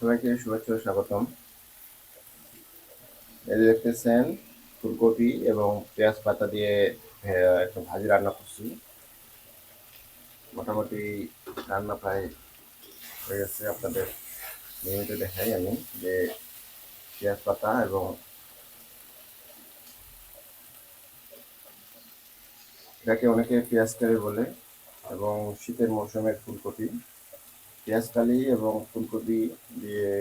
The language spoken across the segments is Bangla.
সবাইকে শুভেচ্ছা ও স্বাগতম। এই যে দেখতেছেন ফুলকপি এবং পেঁয়াজ পাতা দিয়ে একটা ভাজি রান্না করছি। মোটামুটি রান্না প্রায় হয়ে গেছে। আপনাদের নিয়মিত দেখাই আমি যে পেঁয়াজ পাতা এবং এটাকে অনেকে পেঁয়াজ কালি বলে এবং শীতের মৌসুমের ফুলকপি। পেঁয়াজ কালি এবং ফুলকপি দিয়ে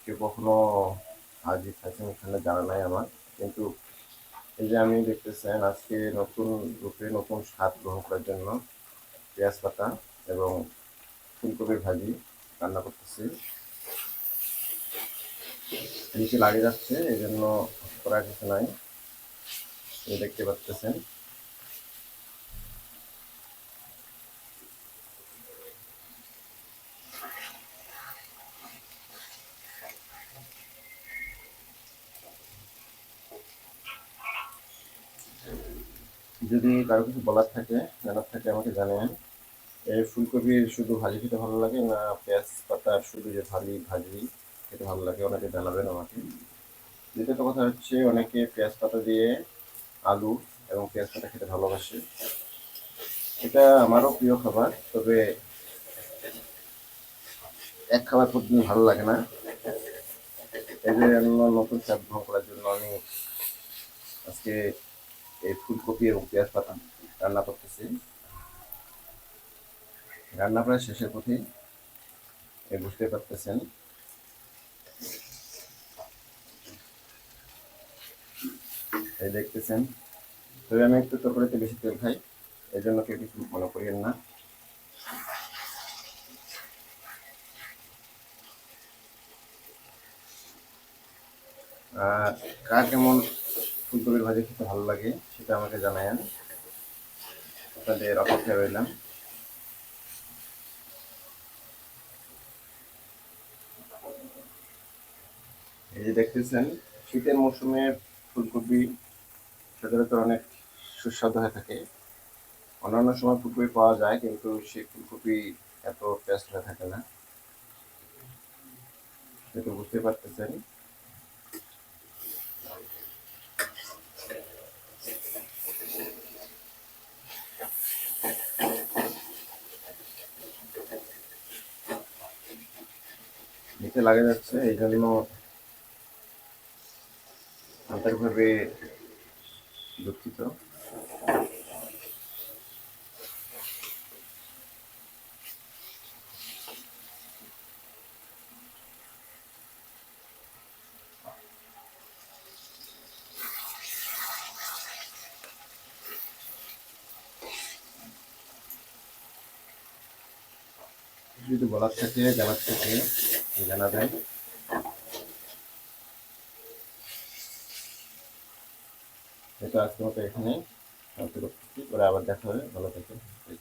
কেউ কখনো ভাজি খাইছেন এখানে জানা নাই আমার, কিন্তু এই যে আমি দেখতেছেন আজকে নতুন রূপে নতুন স্বাদ গ্রহণ করার জন্য পেঁয়াজ পাতা এবং ফুলকপির ভাজি রান্না করতেছি। নিচে লাগে যাচ্ছে, এই জন্য করার কিছু নাই, এই দেখতে পাচ্ছেন। যদি কারো কিছু বলার থাকে, জানার থাকে আমাকে জানেন। এই ফুলকপির শুধু ভাজি খেতে ভালো লাগে না পেঁয়াজ পাতার শুধু যে ভাজি খেতে ভালো লাগে, অনেকে জানাবেন আমাকে। দ্বিতীয়ত কথা হচ্ছে, অনেকে পেঁয়াজ পাতা দিয়ে আলু এবং পেঁয়াজ পাতা খেতে ভালোবাসে। এটা আমারও প্রিয় খাবার, তবে এক খাবার প্রতিদিন ভালো লাগে না। এই জন্য নতুন স্বাদ গ্রহণ করার জন্য আমি আজকে এই ফুলকপি এবং পেঁয়াজ পাতা রান্না করতেছি। রান্না প্রায় শেষের পথে, বুঝতে পারতেছেন। এই দেখতেছেন, তবে আমি একটু তরকারিতে বেশি তেল খাই, এই জন্য কেউ কিছু মনে করিয়েন না। আর কার কেমন ফুলকপির ভাজি খেতে ভালো লাগে সেটা আমাকে জানায়েন, আপনাদের অপেক্ষায় রইলাম। এই যে দেখতেছেন, শীতের মৌসুমে ফুলকপি সচরাচর অনেক সুস্বাদু হয়ে থাকে। অন্যান্য সময় ফুলকপি পাওয়া যায়, কিন্তু সেই ফুলকপি এত টেস্ট হয়ে থাকে না, সেটা বুঝতে পারতেছেন। নিচে লাগে যাচ্ছে, এই জন্য আন্তরিকভাবে দুঃখিত। যদি বলার থাকে, জানার থাকে জানাবেন। এটা আজকের মতো এখানে সমাপ্ত করতেছি, পরে আবার দেখা হবে। ভালো থাকবেন।